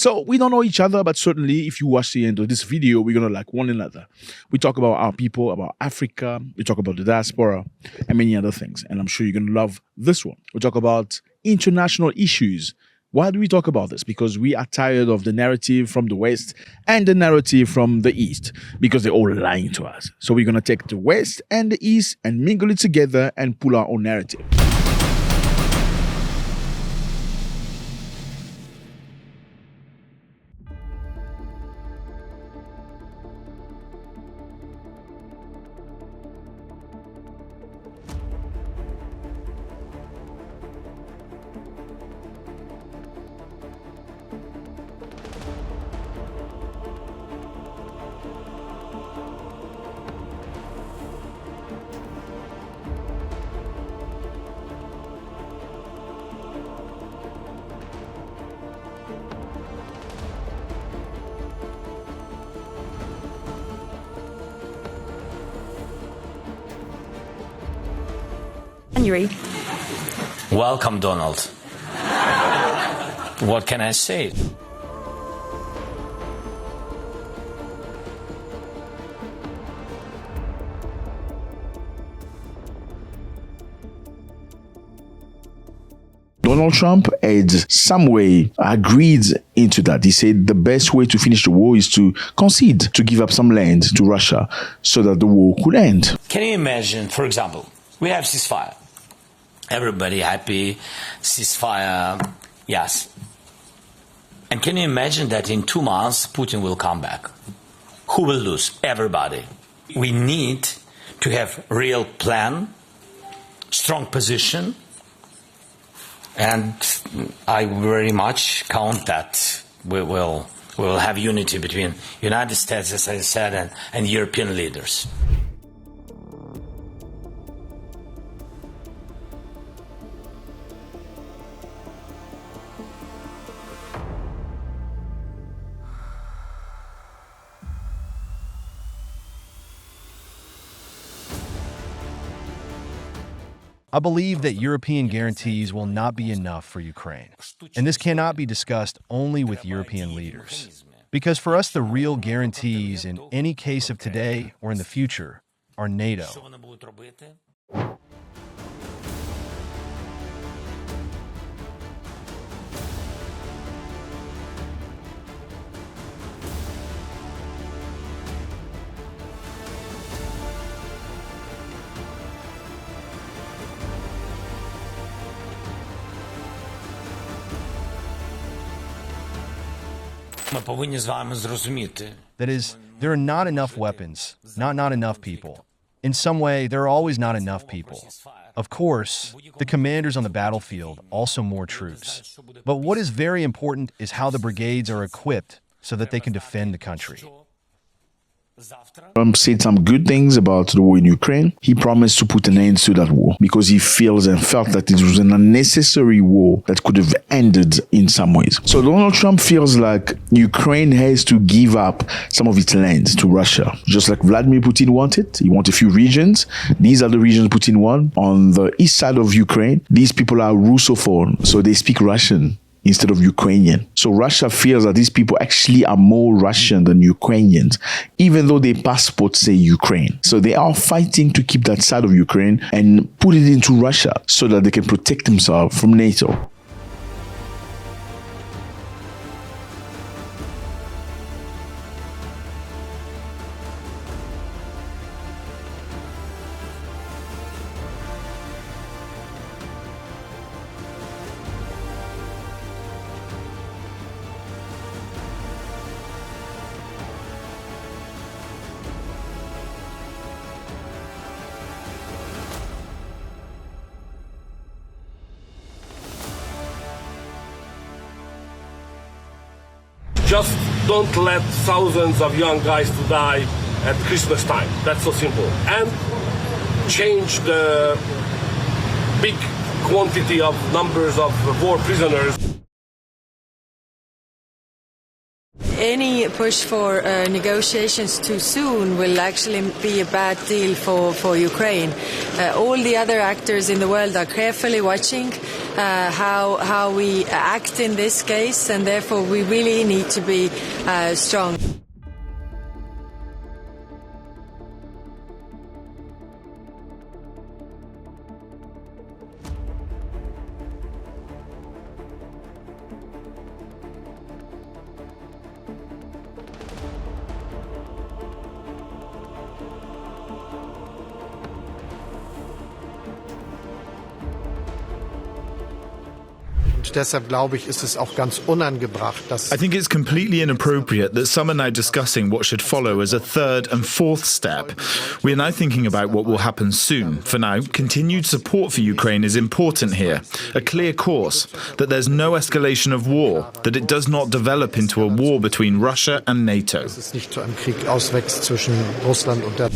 So we don't know each other, but certainly if you watch the end of this video, we're going to like one another. We talk about our people, about Africa. We talk about the diaspora and many other things. And I'm sure you're going to love this one. We talk about international issues. Why do we talk about this? Because we are tired of the narrative from the West and the narrative from the East, because they're all lying to us. So we're going to take the West and the East and mingle it together and pull our own narrative. January. Welcome, Donald. What can I say? Donald Trump had some way agreed into that. He said the best way to finish the war is to concede, to give up some land to Russia so that the war could end. Can you imagine, for example, we have ceasefire. Everybody happy, ceasefire, yes. And can you imagine that in 2 months, Putin will come back? Who will lose? Everybody. We need to have real plan, strong position, and I very much count that we will have unity between United States, as I said, and European leaders. I believe that European guarantees will not be enough for Ukraine, and this cannot be discussed only with European leaders. Because for us, the real guarantees in any case of today or in the future are NATO. That is, there are not enough weapons, not enough people. In some way, there are always not enough people. Of course, the commanders on the battlefield, also more troops. But what is very important is how the brigades are equipped so that they can defend the country. Trump said some good things about the war in Ukraine. He promised to put an end to that war because he feels and felt that it was an unnecessary war that could have ended in some ways. So Donald Trump feels like Ukraine has to give up some of its land to Russia, just like Vladimir Putin wanted. He wants a few regions. These are the regions Putin wants. On the east side of Ukraine, these people are Russophone, so they speak Russian instead of Ukrainian. So Russia feels that these people actually are more Russian than Ukrainians, even though their passports say Ukraine. So they are fighting to keep that side of Ukraine and put it into Russia so that they can protect themselves from NATO. Just don't let thousands of young guys to die at Christmas time. That's so simple. And change the big quantity of numbers of war prisoners. any push for negotiations too soon will actually be a bad deal for Ukraine. All the other actors in the world are carefully watching how we act in this case, and therefore we really need to be strong. Deshalb glaube ich, ist es auch ganz unangebracht, dass I think it's completely inappropriate that some are now discussing what should follow as a third and fourth step. We are now thinking about what will happen soon. For now, continued support for Ukraine is important here. A clear course, that there's no escalation of war, that it does not develop into a war between Russia and NATO. es nicht zu einem Krieg auswächst zwischen Russland und der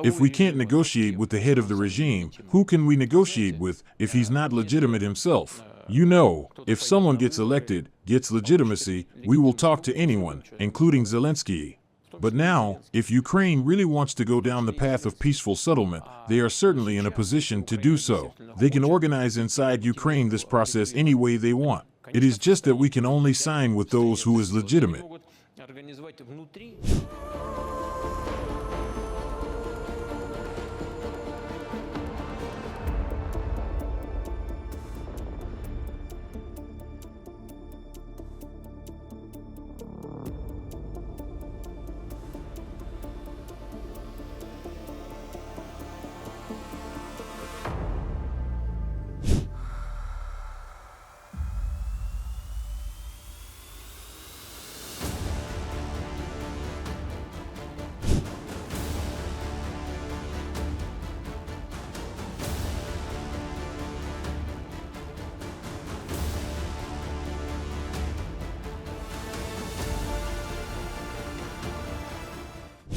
If we can't negotiate with the head of the regime, who can we negotiate with if he's not legitimate himself? You know, if someone gets elected, gets legitimacy, we will talk to anyone, including Zelensky. But now, if Ukraine really wants to go down the path of peaceful settlement, they are certainly in a position to do so. They can organize inside Ukraine this process any way they want. It is just that we can only sign with those who is legitimate.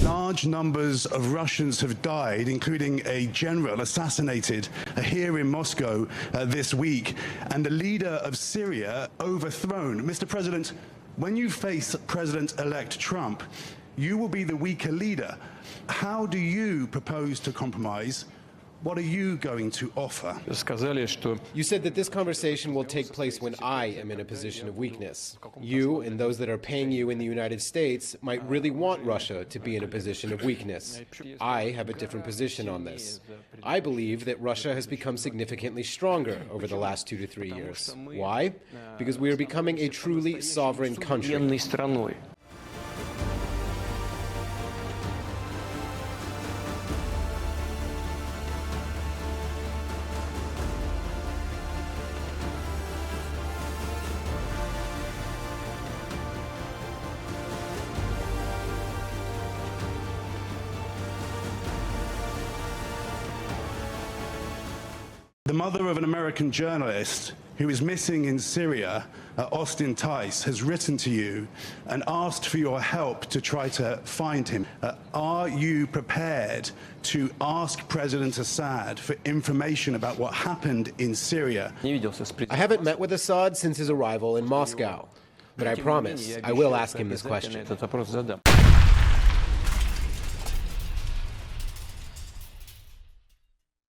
Large numbers of Russians have died, including a general assassinated here in Moscow this week, and the leader of Syria overthrown. Mr. President, when you face President-elect Trump, you will be the weaker leader. How do you propose to compromise? What are you going to offer? You said that this conversation will take place when I am in a position of weakness. You and those that are paying you in the United States might really want Russia to be in a position of weakness. I have a different position on this. I believe that Russia has become significantly stronger over the last 2 to 3 years. Why? Because we are becoming a truly sovereign country. The mother of an American journalist who is missing in Syria, Austin Tice, has written to you and asked for your help to try to find him. Are you prepared to ask President Assad for information about what happened in Syria? I haven't met with Assad since his arrival in Moscow, but I promise I will ask him this question.